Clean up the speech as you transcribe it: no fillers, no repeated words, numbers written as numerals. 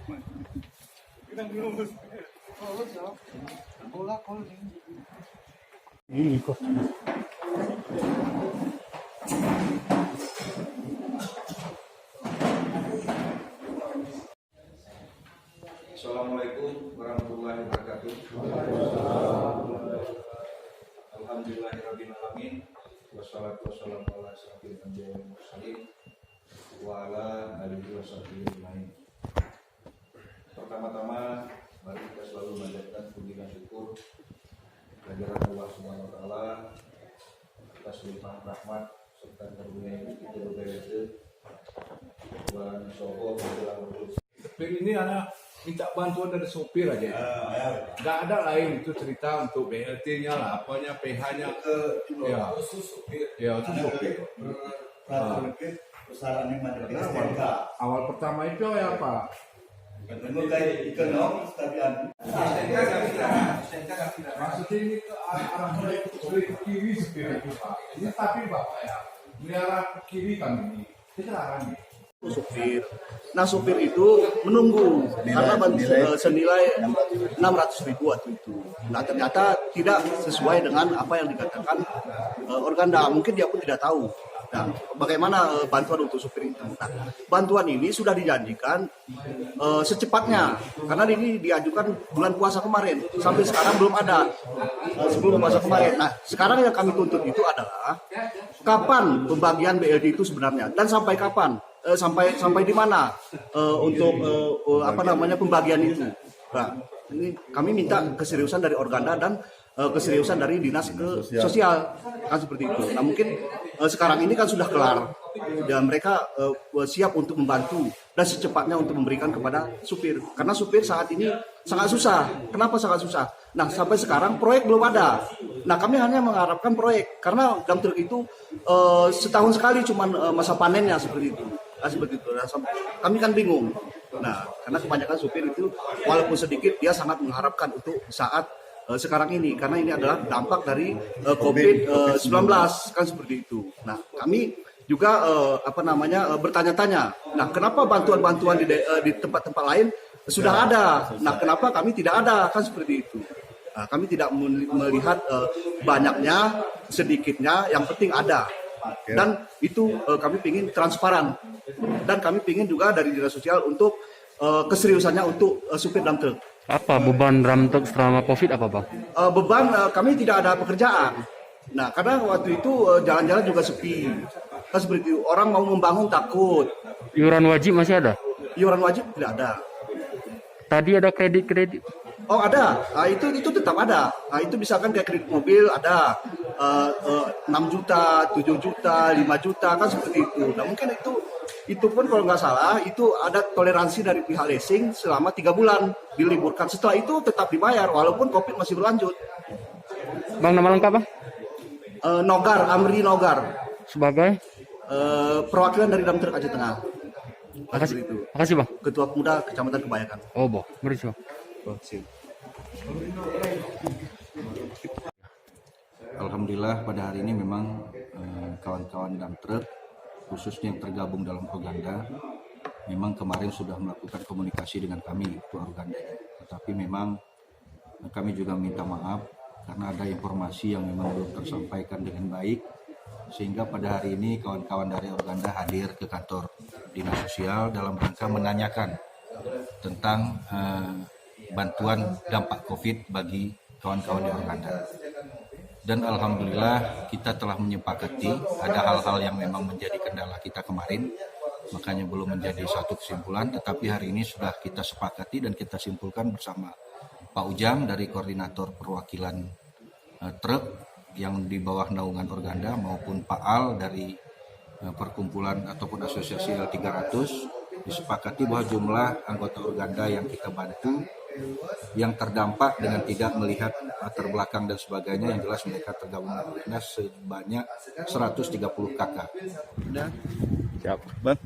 Ini kok. Assalamualaikum warahmatullahi wabarakatuh. Alhamdulillahirabbil alamin. Wassalatu wassalamu ala asyrofil anbiya'i wal mursalin wa ala alihi washabbihi ajmain. Pertama-tama mari kita selalu menjadikan puji dan syukur kehadirat Allah Subhanahu wa taala atas limpahan rahmat serta karunia yang kita berbahagia dan insyaallah menjelang berlulus. Ini anak minta bantuan dari sopir aja. Nggak ada lain itu cerita untuk BLT-nya lah, apanya PH-nya ke ya khusus sopir. Ya itu sopir. Perusahaan ini ada STNK. Awal pertama itu ya apa? Kayak ekonomi stabilan. STNK nggak tidak. Maksudnya ini ke arah ke kiri sopir itu Pak. Ini tapi Bapak ya, ini arah ke kiri kan ini. Kita arahnya. Supir. Nah supir itu menunggu karena senilai 600.000 waktu itu. Nah ternyata tidak sesuai dengan apa yang dikatakan Organda. Mungkin dia pun tidak tahu. Nah, bagaimana bantuan untuk supir itu? Nah, bantuan ini sudah dijanjikan secepatnya karena ini diajukan bulan puasa kemarin. Sampai sekarang belum ada sebelum puasa kemarin. Nah sekarang yang kami tuntut itu adalah kapan pembagian BLT itu sebenarnya dan sampai kapan? Sampai di mana untuk pembagian itu. Nah, ini kami minta keseriusan dari Organda dan keseriusan dari dinas sosial kan seperti itu. Nah mungkin sekarang ini kan sudah kelar dan mereka siap untuk membantu dan secepatnya untuk memberikan kepada supir karena supir saat ini sangat susah. Kenapa sangat susah? Nah sampai sekarang proyek belum ada. Nah kami hanya mengharapkan proyek karena dump truck itu setahun sekali cuman masa panennya seperti itu. Nah, seperti itu. Nah, kami kan bingung. Nah, karena kebanyakan supir itu walaupun sedikit dia sangat mengharapkan untuk saat sekarang ini karena ini adalah dampak dari COVID-19 kan seperti itu. Nah, kami juga bertanya-tanya. Nah, kenapa bantuan-bantuan di tempat-tempat lain sudah ada? Nah, kenapa kami tidak ada? Kan seperti itu. Nah, kami tidak melihat banyaknya, sedikitnya, yang penting ada. Dan itu kami ingin transparan dan kami ingin juga dari dinas sosial untuk keseriusannya untuk supir dump truck. Apa beban dump truck selama COVID apa Bang? Beban kami tidak ada pekerjaan. Nah karena waktu itu jalan-jalan juga sepi. Kan seperti itu, orang mau membangun takut. Iuran wajib masih ada? Iuran wajib tidak ada. Tadi ada kredit. Oh ada, nah, itu tetap ada. Nah itu misalkan kayak kredit mobil ada 6 juta, 7 juta, 5 juta kan seperti itu. Nah mungkin itu pun kalau nggak salah itu ada toleransi dari pihak leasing selama 3 bulan diliburkan. Setelah itu tetap dibayar walaupun COVID masih berlanjut. Bang nama lengkap Bang? Nogar, Amri Nogar. Sebagai? Perwakilan dari dump truck Aceh Tengah. Makasih Bang. Ketua Pemuda Kecamatan Kebayakan. Oh boh, ngeri Bang. Alhamdulillah pada hari ini memang kawan-kawan dump truck khususnya yang tergabung dalam Organda memang kemarin sudah melakukan komunikasi dengan kami itu Organda. Tetapi memang kami juga minta maaf karena ada informasi yang memang belum tersampaikan dengan baik sehingga pada hari ini kawan-kawan dari Organda hadir ke kantor dinas sosial dalam rangka menanyakan tentang bantuan dampak COVID bagi kawan-kawan di Organda. Dan alhamdulillah kita telah menyepakati ada hal-hal yang memang menjadi kendala kita kemarin, makanya belum menjadi satu kesimpulan, tetapi hari ini sudah kita sepakati dan kita simpulkan bersama Pak Ujang dari koordinator perwakilan truk yang di bawah naungan Organda maupun Pak Al dari perkumpulan ataupun asosiasi L300 disepakati bahwa jumlah anggota Organda yang kita bantu yang terdampak dengan tidak melihat latar belakang dan sebagainya yang jelas mereka tergabung dengan sebanyak 130 kakak. Siap. Bang.